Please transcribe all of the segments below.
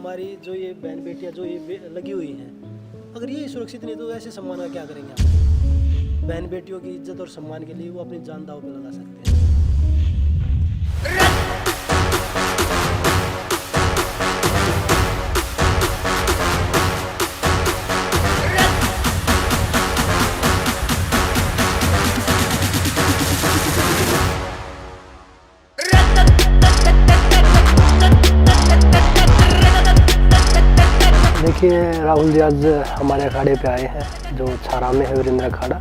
हमारी जो ये बहन बेटियां जो ये लगी हुई हैं, अगर ये सुरक्षित नहीं तो ऐसे सम्मान का क्या करेंगे हम? बहन बेटियों की इज्जत और सम्मान के लिए वो अपनी जान दांव पे लगा सकते हैं। देखिए राहुल जी आज हमारे अखाड़े पे आए हैं जो छारा में है वीरेंद्र अखाड़ा,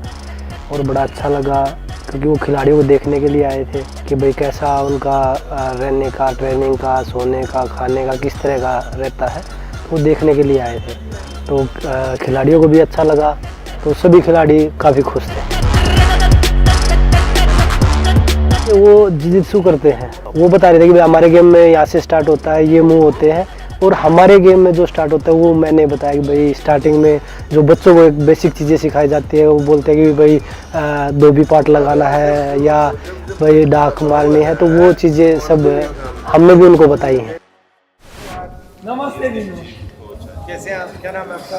और बड़ा अच्छा लगा क्योंकि वो खिलाड़ियों को देखने के लिए आए थे कि भाई कैसा उनका रहने का, ट्रेनिंग का, सोने का, खाने का किस तरह का रहता है, तो वो देखने के लिए आए थे। तो खिलाड़ियों को भी अच्छा लगा, तो सभी खिलाड़ी काफ़ी खुश थे। वो जिजित्सु करते हैं, वो बता रहे थे कि भाई हमारे गेम में यहाँ से स्टार्ट होता है, ये मूव होते हैं, और हमारे गेम में जो स्टार्ट होता है वो मैंने बताया कि भाई स्टार्टिंग में जो बच्चों को एक बेसिक चीज़ें सिखाई जाती है, वो बोलते हैं कि भाई धोबी पाट लगाना है या भाई डाक मारनी है, तो वो चीज़ें सब हमने भी उनको बताई हैं। नमस्ते दीनू, कैसे हैं आप? क्या नाम है आपका?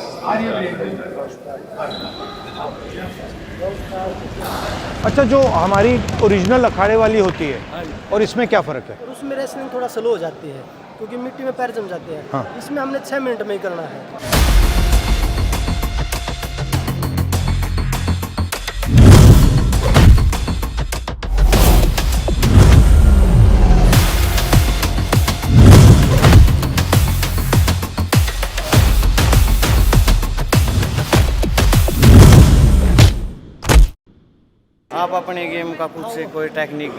अच्छा, जो हमारी ओरिजिनल अखाड़े वाली होती है और इसमें क्या फ़र्क है? और उसमें रेसलिंग थोड़ा स्लो हो जाती है क्योंकि मिट्टी में पैर जम जाते हैं। हाँ। इसमें हमने 6 मिनट में ही करना है। आप अपने गेम का कुछ से कोई टेक्निक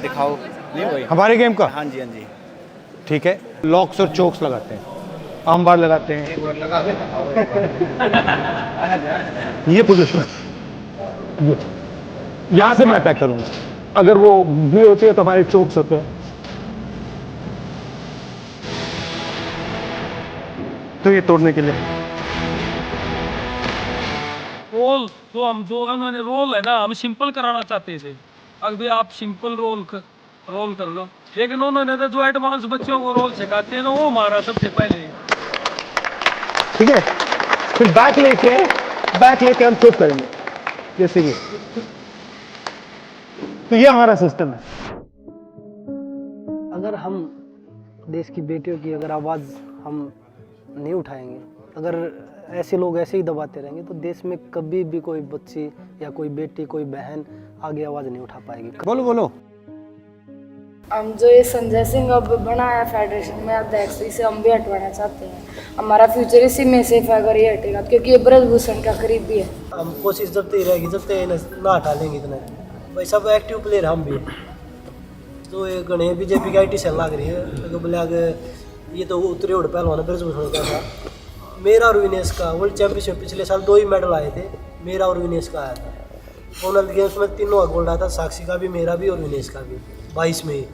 दिखाओ। नहीं भाई, हमारे गेम का? हाँ जी हाँ जी। ठीक है, लॉक्स और चोक्स लगाते हैं, आम बार लगाते हैं, ये पोजीशन, यहाँ से मैं अटैक करूंगा। अगर वो भी होती है तो हमारे चोक्स होते हैं। तो ये तोड़ने के लिए रोल तो हम जो उन्होंने रोल है ना, हम सिंपल कराना चाहते थे। अभी आप सिंपल रोल कर लो, लेकिन उन्होंने तो जो एडवांस बच्चों को रोल सिखाते हैं ना, वो हमारा सबसे पहले। ठीक है, फिर बैक लेके हम चोक करेंगे जैसे ये। तो ये हमारा सिस्टम है। अगर हम देश की बेटियों की अगर आवाज़ हम नहीं उठाएंगे, अगर ऐसे लोग ऐसे ही दबाते रहेंगे, तो देश में कभी भी कोई बच्ची या कोई बेटी, कोई बहन आगे आवाज़ नहीं उठा पाएगी। बोलो। हम जो ये संजय सिंह अब बना है फेडरेशन में अध्यक्ष, इसे हम भी हटवाना चाहते हैं। हमारा फ्यूचर इसी में सेफ है अगर ये हटेगा, क्योंकि ये ब्रजभूषण का करीबी है। हम कोशिश जब तक रहेगी, जब तक ना हटा लेंगे इतना। भाई सब एक्टिव प्लेयर हम भी हैं। तो ये गणे बीजेपी की IT सेल लग रही है तो बोले आगे ये तो उतरे उड़ पहलवान ब्रजभूषण का था। मेरा और विनेश का वर्ल्ड चैंपियनशिप पिछले साल 2 ही मेडल आए थे, मेरा और विनेश का आया था। कॉमनवेल्थ गेम्स में तीनों का गोल्ड आया था, साक्षी का भी, मेरा भी और विनेश का भी 22 में ही।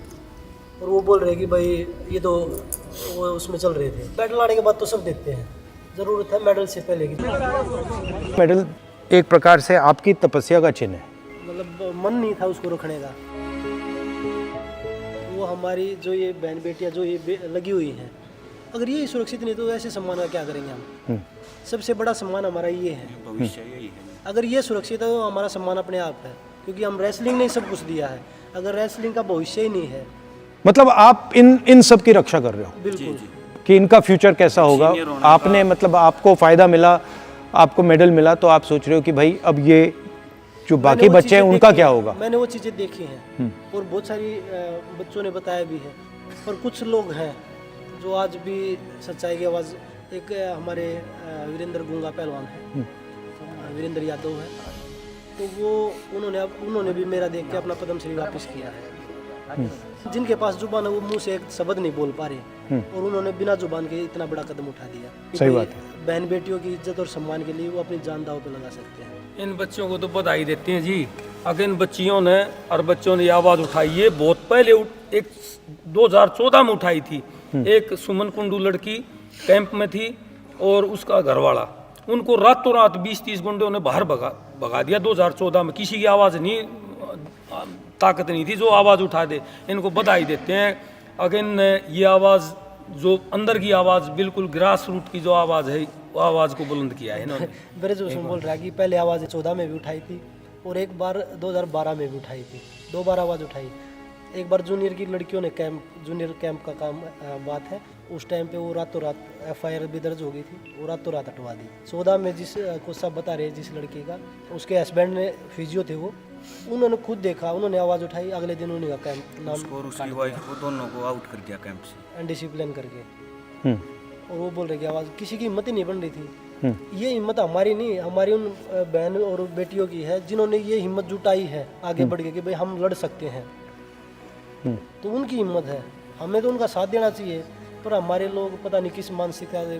और वो बोल रहे कि भाई ये तो वो उसमें चल रहे थे। मेडल आने के बाद तो सब देखते हैं, ज़रूरत है मेडल से पहले की। मेडल एक प्रकार से आपकी तपस्या का चिन्ह है। मतलब मन नहीं था उसको रखने का। वो हमारी जो ये बहन बेटियां जो ये लगी हुई हैं, अगर ये सुरक्षित नहीं तो ऐसे सम्मान का क्या करेंगे हम? सबसे बड़ा सम्मान हमारा ये है, भविष्य यही है। अगर ये सुरक्षित है तो हमारा सम्मान अपने आप है, क्योंकि हम रेसलिंग ने सब कुछ दिया है। अगर रेसलिंग का भविष्य ही नहीं है, मतलब आप इन सब की रक्षा कर रहे हो। बिल्कुल कि इनका फ्यूचर कैसा होगा। आपने मतलब आपको फायदा मिला, आपको मेडल मिला, तो आप सोच रहे हो कि भाई अब ये जो बाकी बच्चे हैं उनका क्या होगा। मैंने वो चीज़ें देखी हैं और बहुत सारी बच्चों ने बताया भी है। और कुछ लोग हैं जो आज भी सच्चाई की आवाज़, एक हमारे वीरेंद्र गूंगा पहलवान है, वीरेंद्र यादव है, तो वो उन्होंने भी मेरा देख के अपना पद्मश्री वापस किया है। जिनके पास जुबान है वो मुंह से एक शब्द नहीं बोल पा रहे, और उन्होंने बिना जुबान के इतना बड़ा कदम उठा दिया। सही बात है। बहन बेटियों की इज्जत और सम्मान के लिए वो अपनी जान दांव पे लगा सकते हैं। इन बच्चों को तो बधाई देते हैं जी। अगर इन बच्चियों ने और बच्चों ने आवाज़ उठाई है, बहुत पहले एक 2014 में उठाई थी। एक सुमन कुंडू लड़की कैंप में थी और उसका घरवाला, उनको रातों रात 20-30 गुंडों ने बाहर भगा दिया 2014 में। किसी की आवाज़ नहीं, ताकत नहीं थी जो आवाज़ उठा दे। इनको बधाई देते हैं। अगर ये आवाज़ जो अंदर की आवाज़, बिल्कुल ग्रास रूट की जो आवाज़ है, वो आवाज़ को बुलंद किया है इन्होंने। ब्रजभूषण बोल रहा है कि पहले आवाज़ 14 में भी उठाई थी और एक बार 2012 में भी उठाई थी, 2 बार आवाज़ उठाई। एक बार जूनियर की लड़कियों ने जूनियर कैंप का काम बात है, उस टाइम पे वो रातों रात FIR भी दर्ज हो गई थी, वो रातों रात हटवा दी। 14 में जिस को सब बता रहे हैं, जिस लड़की का, उसके हस्बैंड ने फिजियो थे वो, उन्होंने खुद देखा, उन्होंने आवाज़ उठाई, अगले दिन उन्हीं का कैंप नाम और उसकी वाइफ को दोनों को आउट कर दिया कैंप से अनडिसिप्लिन करके। हम्म, और वो बोल रहे कि आवाज़ किसी की हिम्मत ही नहीं बन रही थी। ये हिम्मत हमारी नहीं, हमारी उन बहन और बेटियों की है जिन्होंने ये हिम्मत जुटाई है आगे बढ़ के कि भाई हम लड़ सकते हैं। तो उनकी हिम्मत है, हमें तो उनका साथ देना चाहिए। पर हमारे लोग पता नहीं किस मानसिकता से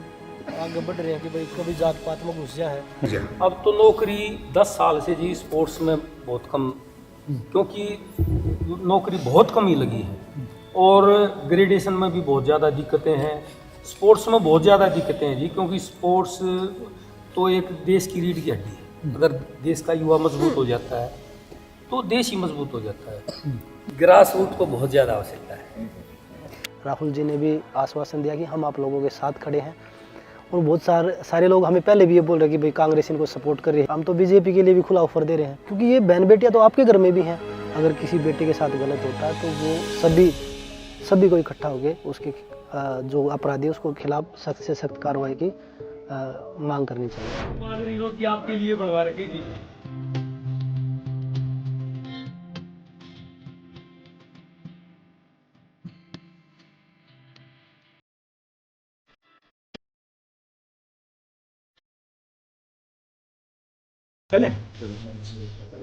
आगे बढ़ रहे हैं कि भाई कभी जात पात में घुस जाए है। अब तो नौकरी 10 साल से जी स्पोर्ट्स में बहुत कम, क्योंकि नौकरी बहुत कम ही लगी है और ग्रेडेशन में भी बहुत ज़्यादा दिक्कतें हैं, स्पोर्ट्स में बहुत ज़्यादा दिक्कतें हैं जी, क्योंकि स्पोर्ट्स तो एक देश की रीढ़ की हड्डी है। अगर देश का युवा मजबूत हो जाता है तो देश ही मजबूत हो जाता है। ग्रास रूट को बहुत ज़्यादा आवश्यकता है। राहुल जी ने भी आश्वासन दिया कि हम आप लोगों के साथ खड़े हैं, और बहुत सारे लोग हमें पहले भी ये बोल रहे हैं कि भाई कांग्रेस इनको सपोर्ट कर रही है। हम तो बीजेपी के लिए भी खुला ऑफर दे रहे हैं, क्योंकि ये बहन बेटियां तो आपके घर में भी हैं। अगर किसी बेटे के साथ गलत होता है तो वो सभी को इकट्ठा होकर उसके जो अपराधी है उसको खिलाफ सख्त से सख्त कार्रवाई की मांग करनी चाहिए। आपके लिए बढ़वा रखी थी।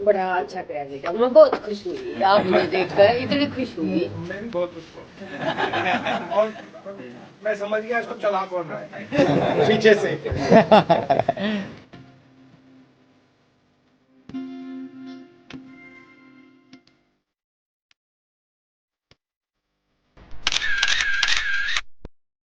बड़ा अच्छा कह देगा, मैं बहुत खुश हुई आपने देखकर, इतनी खुश हुई। और मैं समझ गया इसको चला कौन रहा है पीछे से।